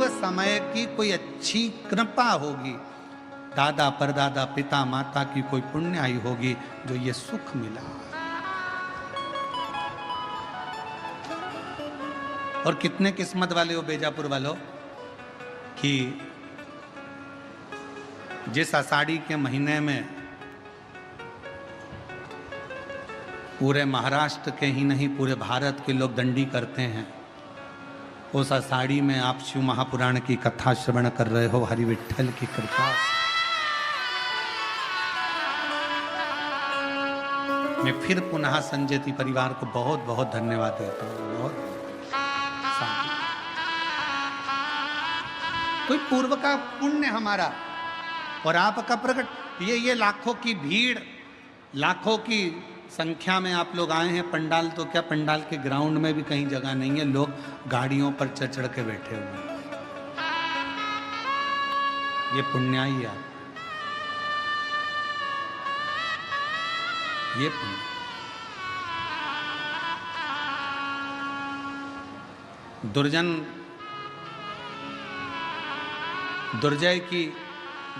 पूर्व समय की कोई अच्छी कृपा होगी, दादा परदादा पिता माता की कोई पुण्याई होगी जो ये सुख मिला। और कितने किस्मत वाले हो बेजापुर वालों कि जिस आषाढ़ी के महीने में पूरे महाराष्ट्र के ही नहीं पूरे भारत के लोग दंडी करते हैं, उस आषाढ़ी में आप शिव महापुराण की कथा श्रवण कर रहे हो हरि विठ्ठल की कृपा से। मैं फिर पुनः संजयती परिवार को बहुत बहुत धन्यवाद देता हूँ। बहुत कोई पूर्व का पुण्य हमारा और आपका प्रकट। ये लाखों की भीड़, लाखों की संख्या में आप लोग आए हैं। पंडाल तो क्या, पंडाल के ग्राउंड में भी कहीं जगह नहीं है, लोग गाड़ियों पर चढ़ चढ़ के बैठे हुए हैं। ये पुण्याई है, ये पुण्य। दुर्जय की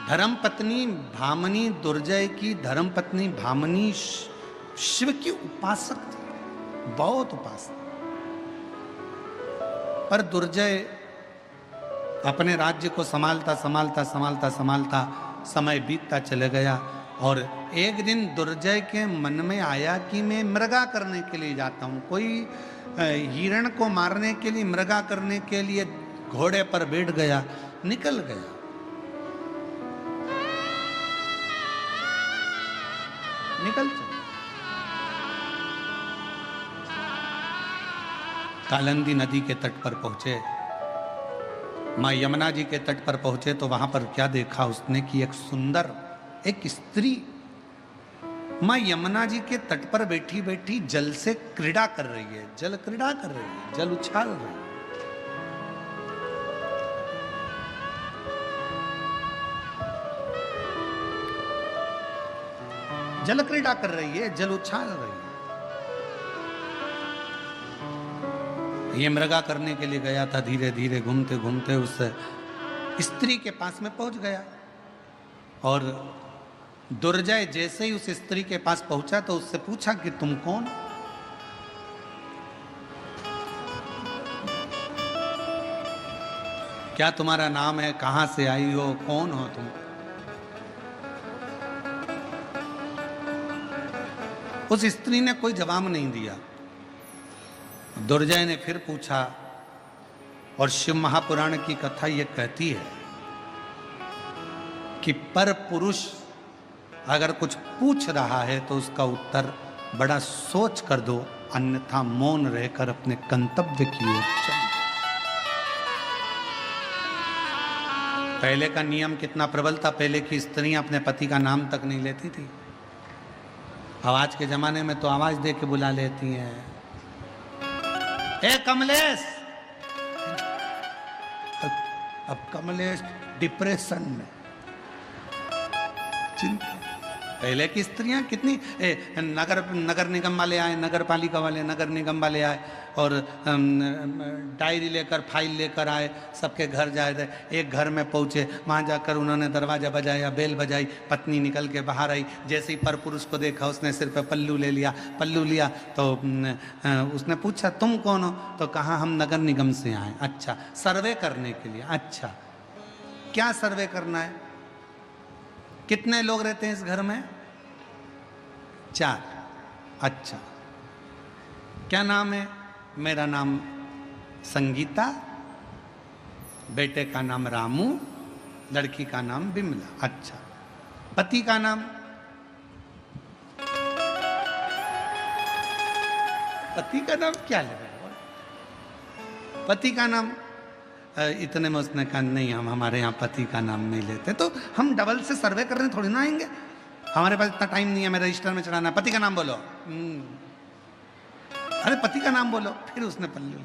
धर्मपत्नी भामनी, दुर्जय की धर्मपत्नी भामनी शिव की उपासक थी, बहुत उपासक। पर दुर्जय अपने राज्य को संभालता संभालता संभालता संभालता समय बीतता चले गया। और एक दिन दुर्जय के मन में आया कि मैं मृगा करने के लिए जाता हूँ। कोई हिरण को मारने के लिए, मृगा करने के लिए घोड़े पर बैठ गया, निकल गया। निकल चला। कालिंदी नदी के तट पर पहुंचे, मां यमुना जी के तट पर पहुंचे तो वहां पर क्या देखा उसने कि एक सुंदर एक स्त्री मां यमुना जी के तट पर बैठी बैठी जल से क्रीड़ा कर रही है, जल क्रीड़ा कर रही है, जल उछाल रही है। जल क्रीड़ा कर रही है, जल उछाल रही है। ये मृगा करने के लिए गया था, धीरे धीरे घूमते घूमते उस स्त्री के पास में पहुंच गया। और दुर्जय जैसे ही उस स्त्री के पास पहुंचा तो उससे पूछा कि तुम कौन? क्या तुम्हारा नाम है, कहां से आई हो, कौन हो तुम? उस स्त्री ने कोई जवाब नहीं दिया। दुर्जय ने फिर पूछा, और शिव महापुराण की कथा यह कहती है कि पर पुरुष अगर कुछ पूछ रहा है तो उसका उत्तर बड़ा सोच कर दो, अन्यथा मौन रहकर अपने गंतव्य की ओर चलो। पहले का नियम कितना प्रबल था, पहले की स्त्रियां अपने पति का नाम तक नहीं लेती थी। अब आज के जमाने में तो आवाज दे के बुला लेती हैं, ए कमलेश। अब कमलेश डिप्रेशन में, चिंता। पहले की स्त्रियां कितनी नगर निगम वाले आए, नगर पालिका वाले, नगर निगम वाले आए और डायरी लेकर, फाइल लेकर आए, सबके घर जाए थे। एक घर में पहुंचे, वहां जाकर उन्होंने दरवाजा बजाया, बेल बजाई, पत्नी निकल के बाहर आई। जैसे ही पर पुरुष को देखा उसने सिर पे पल्लू ले लिया, पल्लू लिया तो उसने पूछा तुम कौन हो? तो कहा हम नगर निगम से आए। अच्छा, सर्वे करने के लिए? अच्छा, क्या सर्वे करना है? कितने लोग रहते हैं इस घर में? 4। अच्छा, क्या नाम है? मेरा नाम संगीता, बेटे का नाम रामू, लड़की का नाम बिमला। अच्छा, पति का नाम? पति का नाम क्या लेगा? पति का नाम इतने में उसने कहा नहीं, हम हमारे यहाँ पति का नाम नहीं लेते। तो हम डबल से सर्वे करने थोड़ी ना आएंगे, हमारे पास इतना टाइम नहीं है, मेरे रजिस्टर में चढ़ाना। पति का नाम बोलो। अरे पति का नाम बोलो। फिर उसने पल्लू,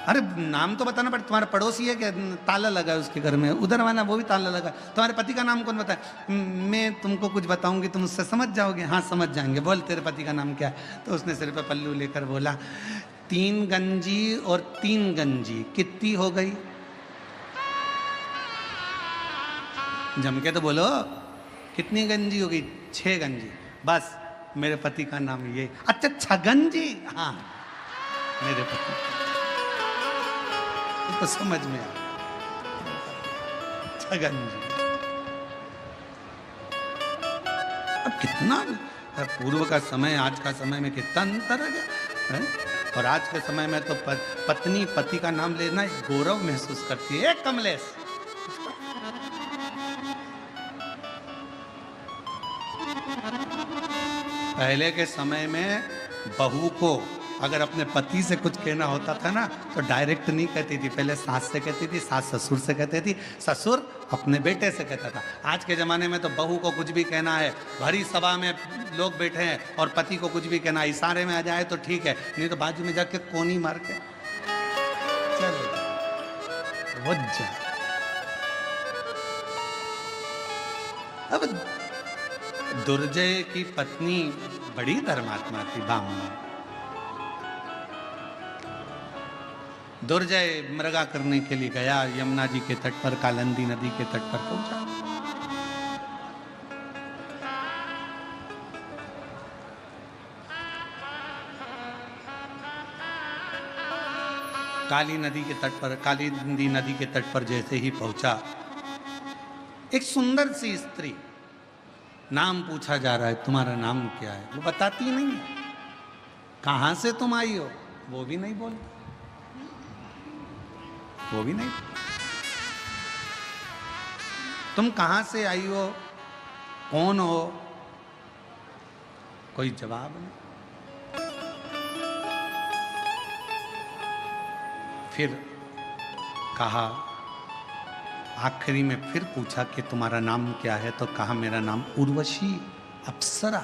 अरे नाम तो बताना पड़ता। तुम्हारा पड़ोसी है कि ताला लगा है उसके घर में, उधर वाला वो भी ताला लगा। तुम्हारे पति का नाम कौन बताए? मैं तुमको कुछ बताऊंगी, तुम उससे समझ जाओगे। हाँ समझ जाएंगे, बोल तेरे पति का नाम क्या है? तो उसने सिर पे पल्लू लेकर बोला 3 गंजी और 3 गंजी कितनी हो गई? जम के तो बोलो, कितनी गंजी हो गई? 6 गंजी। बस मेरे पति का नाम ये। अच्छा, छगन जी। हाँ, मेरे पति तो समझ में आ, छगन जी। अब कितना पूर्व का समय आज का समय में कितना अंतर है, है? और आज के समय में तो पत्नी पति का नाम लेना एक गौरव महसूस करती है। कमलेश, पहले के समय में बहू को अगर अपने पति से कुछ कहना होता था ना, तो डायरेक्ट नहीं कहती थी, पहले सास से कहती थी, सास ससुर से कहती थी, ससुर अपने बेटे से कहता था। आज के ज़माने में तो बहू को कुछ भी कहना है, भरी सभा में लोग बैठे हैं और पति को कुछ भी कहना, इशारे में आ जाए तो ठीक है, नहीं तो बाजू में जाके कोनी मार के चलो वो जा। अब दुर्जय की पत्नी बड़ी धर्मात्मा थी, बामनी। दुर्जय मृगा करने के लिए गया, यमुना जी के तट पर, कालिंदी नदी के तट पर पहुंचा। कालिंदी नदी के तट पर जैसे ही पहुंचा, एक सुंदर सी स्त्री, नाम पूछा जा रहा है, तुम्हारा नाम क्या है? वो बताती नहीं है। कहां से तुम आई हो? वो भी नहीं बोलती, वो भी नहीं। तुम कहां से आई हो, कौन हो? कोई जवाब नहीं। फिर कहा, आखिरी में फिर पूछा कि तुम्हारा नाम क्या है? तो कहा, मेरा नाम उर्वशी, अप्सरा।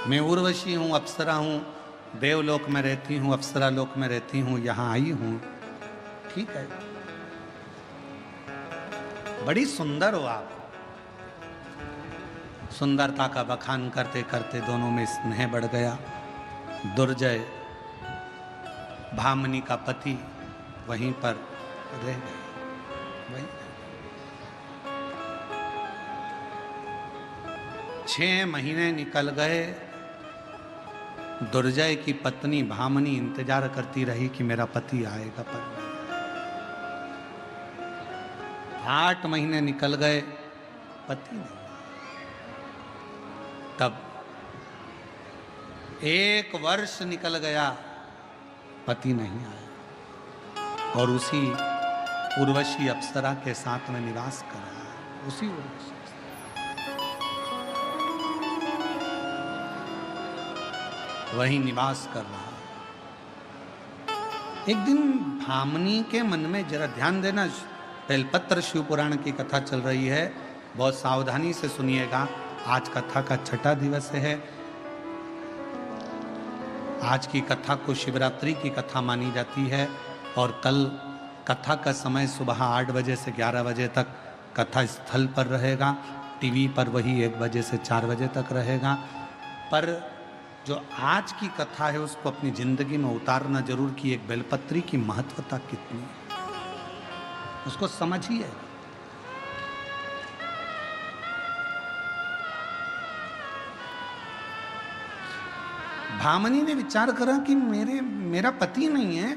मैं उर्वशी हूं, अप्सरा हूं, देवलोक में रहती हूं, अप्सरा लोक में रहती हूं, यहां आई हूं। ठीक है, बड़ी सुंदर हो आप। सुंदरता का बखान करते करते दोनों में स्नेह बढ़ गया। दुर्जय, भामनी का पति, वहीं पर रह गए। वहीं 6 महीने निकल गए। दुर्जय की पत्नी भामनी इंतजार करती रही कि मेरा पति आएगा, पर 8 महीने निकल गए, पति नहीं। तब 1 वर्ष निकल गया, पति नहीं आया, और उसी उर्वशी अप्सरा के साथ में निवास कर रहा है। उसी उर्वशी वही निवास कर रहा है। एक दिन भामनी के मन में, जरा ध्यान देना, बेलपत्र शिव पुराण की कथा चल रही है, बहुत सावधानी से सुनिएगा। आज कथा का 6ठा दिवस है। आज की कथा को शिवरात्रि की कथा मानी जाती है, और कल कथा का समय सुबह 8 बजे से 11 बजे तक कथा स्थल पर रहेगा। टीवी पर वही 1 बजे से 4 बजे तक रहेगा। पर जो आज की कथा है उसको अपनी जिंदगी में उतारना जरूर, कि एक बेलपत्री की महत्वता कितनी है, उसको समझिए। भामनी ने विचार करा कि मेरा पति नहीं है,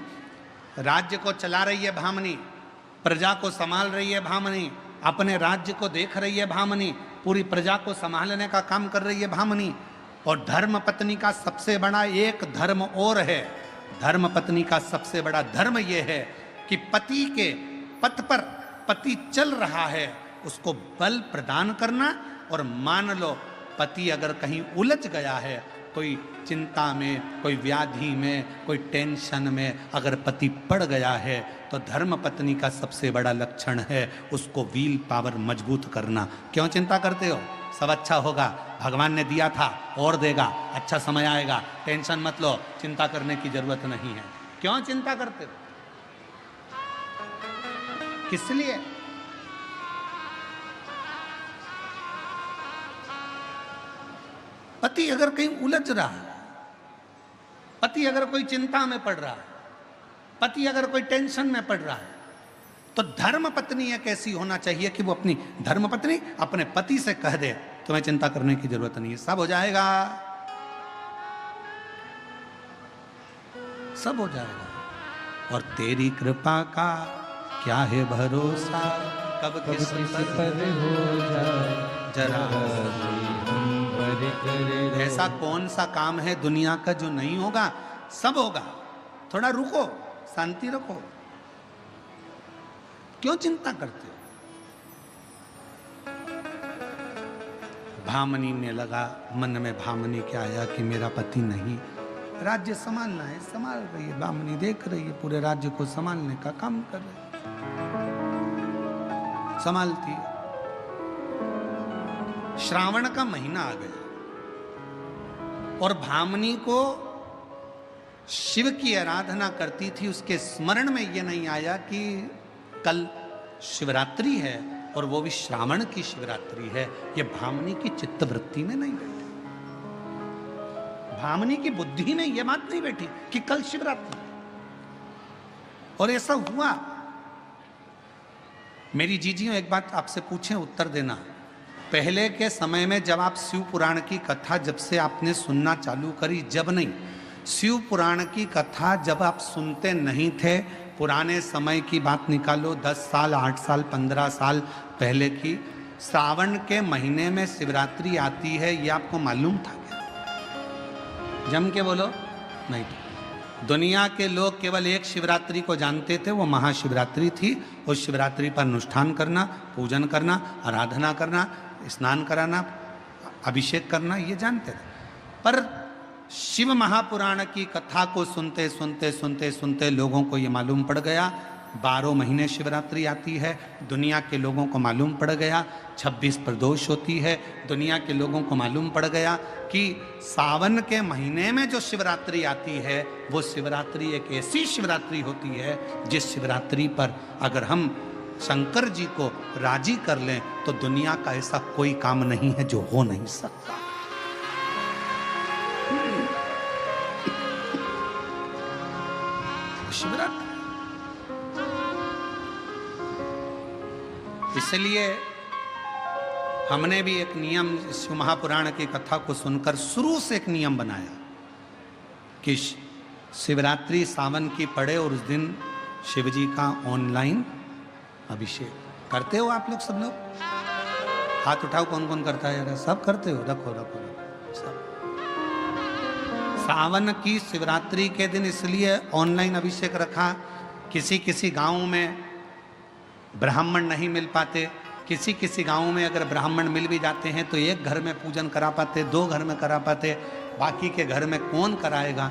राज्य को चला रही है भामनी, प्रजा को संभाल रही है भामनी, अपने राज्य को देख रही है भामनी, पूरी प्रजा को संभालने का काम कर रही है भामनी। और धर्म पत्नी का सबसे बड़ा एक धर्म और है। धर्म पत्नी का सबसे बड़ा धर्म यह है कि पति के पथ पर पति चल रहा है, उसको बल प्रदान करना। और मान लो पति अगर कहीं उलझ गया है, कोई चिंता में, कोई व्याधि में, कोई टेंशन में अगर पति पड़ गया है, तो धर्म पत्नी का सबसे बड़ा लक्षण है उसको व्हील पावर मजबूत करना। क्यों चिंता करते हो? सब अच्छा होगा, भगवान ने दिया था और देगा, अच्छा समय आएगा, टेंशन मत लो, चिंता करने की जरूरत नहीं है। क्यों चिंता करते हो? किस लिए? पति अगर कहीं उलझ रहा है, पति अगर कोई चिंता में पड़ रहा है, पति अगर कोई टेंशन में पड़ रहा है, तो धर्म पत्नी एक ऐसी होना चाहिए कि वो अपनी धर्म पत्नी अपने पति से कह दे तुम्हें चिंता करने की जरूरत नहीं है, सब हो जाएगा, सब हो जाएगा। और तेरी कृपा का क्या है भरोसा, कब किस पर हो जाए जरा। ऐसा कौन सा काम है दुनिया का जो नहीं होगा, सब होगा। थोड़ा रुको, शांति रखो, क्यों चिंता करते हो। भामनी ने लगा, मन में भामनी क्या आया कि मेरा पति नहीं, राज्य संभालना है, संभाल रही है, भामनी देख रही है, पूरे राज्य को संभालने का काम कर रही है, संभालती है। श्रावण का महीना आ गया और भामनी को शिव की आराधना करती थी, उसके स्मरण में यह नहीं आया कि कल शिवरात्रि है और वो भी श्रावण की शिवरात्रि है। ये भामनी की चित्तवृत्ति में नहीं बैठी, भामनी की बुद्धि में यह बात नहीं बैठी कि कल शिवरात्रि है। और ऐसा हुआ। मेरी जीजियों, एक बात आपसे पूछें, उत्तर देना। पहले के समय में जब आप शिव पुराण की कथा जब से आपने सुनना चालू करी, जब नहीं, शिव पुराण की कथा जब आप सुनते नहीं थे, पुराने समय की बात निकालो, 10 साल 8 साल 15 साल पहले की, श्रावण के महीने में शिवरात्रि आती है, ये आपको मालूम था क्या? जम के बोलो, नहीं। दुनिया के लोग केवल एक शिवरात्रि को जानते थे, वो महाशिवरात्रि थी। उस शिवरात्रि पर अनुष्ठान करना, पूजन करना, आराधना करना, स्नान कराना, अभिषेक करना, ये जानते थे। पर शिव महापुराण की कथा को सुनते सुनते सुनते सुनते लोगों को ये मालूम पड़ गया 12 महीने शिवरात्रि आती है। दुनिया के लोगों को मालूम पड़ गया 26 प्रदोष होती है। दुनिया के लोगों को मालूम पड़ गया कि सावन के महीने में जो शिवरात्रि आती है वो शिवरात्रि एक ऐसी शिवरात्रि होती है जिस शिवरात्रि पर अगर हम शंकर जी को राजी कर लें तो दुनिया का ऐसा कोई काम नहीं है जो हो नहीं सकता। शिवरात्रि, इसलिए हमने भी एक नियम शिव महापुराण की कथा को सुनकर शुरू से एक नियम बनाया कि शिवरात्रि सावन की पड़े और उस दिन शिव जी का ऑनलाइन अभिषेक करते हो। आप लोग सब लोग हाथ उठाओ, कौन कौन करता है यार? सब करते हो? रखो रखो रखो सब। सावन की शिवरात्रि के दिन इसलिए ऑनलाइन अभिषेक रखा, किसी किसी गांव में ब्राह्मण नहीं मिल पाते, किसी किसी गांव में अगर ब्राह्मण मिल भी जाते हैं तो एक घर में पूजन करा पाते, 2 घर में करा पाते, बाकी के घर में कौन कराएगा।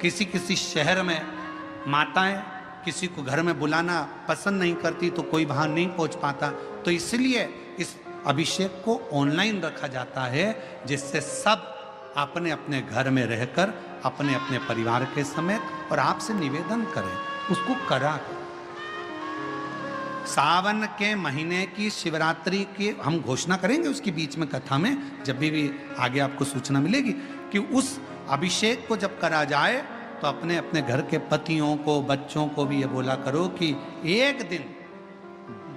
किसी किसी शहर में माताएं किसी को घर में बुलाना पसंद नहीं करती तो कोई वहाँ नहीं पहुँच पाता, तो इसलिए इस अभिषेक को ऑनलाइन रखा जाता है जिससे सब अपने अपने घर में रहकर अपने अपने परिवार के समेत और आपसे निवेदन करें उसको करा। सावन के महीने की शिवरात्रि की हम घोषणा करेंगे उसकी बीच में कथा में, जब भी आगे आपको सूचना मिलेगी कि उस अभिषेक को जब करा जाए तो अपने अपने घर के पतियों को, बच्चों को भी ये बोला करो कि एक दिन,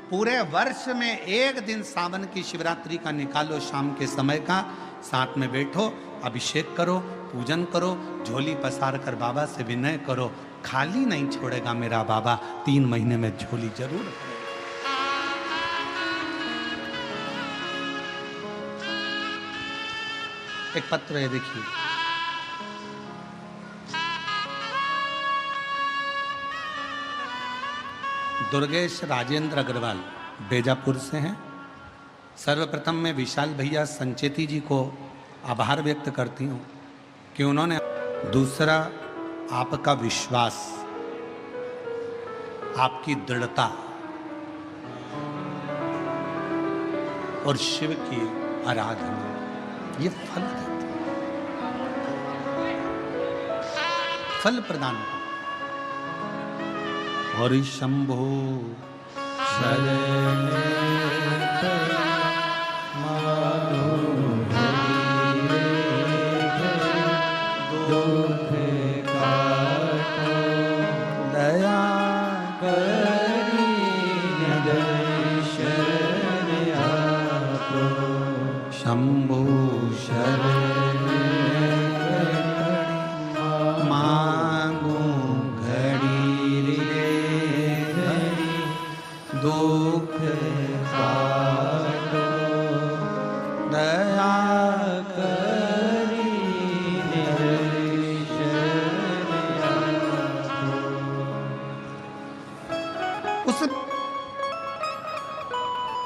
पूरे वर्ष में एक दिन सावन की शिवरात्रि का निकालो, शाम के समय का, साथ में बैठो, अभिषेक करो, पूजन करो, झोली पसार कर बाबा से विनय करो, खाली नहीं छोड़ेगा मेरा बाबा, 3 महीने में झोली जरूर। एक पत्र है, देखिए, दुर्गेश राजेंद्र अग्रवाल बेजापुर से हैं। सर्वप्रथम मैं विशाल भैया संचेती जी को आभार व्यक्त करती हूँ कि उन्होंने, दूसरा आपका विश्वास, आपकी दृढ़ता और शिव की आराधना ये फल देते, फल प्रदान करते। हरि शंभो शरणे दुख उस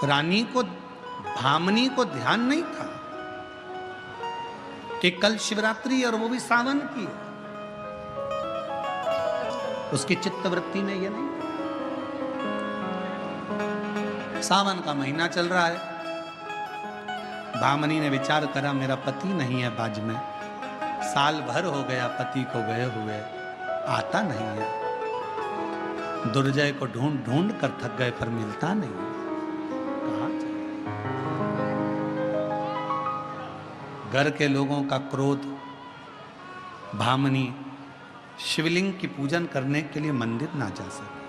रानी को, भामनी को ध्यान नहीं था कि कल शिवरात्रि और वो भी सावन की है। उसकी चित्तवृत्ति में ये नहीं। सावन का महीना चल रहा है, भामनी ने विचार करा मेरा पति नहीं है बाज में, साल भर हो गया पति को गए हुए, आता नहीं है। दुर्जय को ढूंढ ढूंढ कर थक गए पर मिलता नहीं। कहां जाए? घर के लोगों का क्रोध, भामनी शिवलिंग की पूजन करने के लिए मंदिर ना जा सके।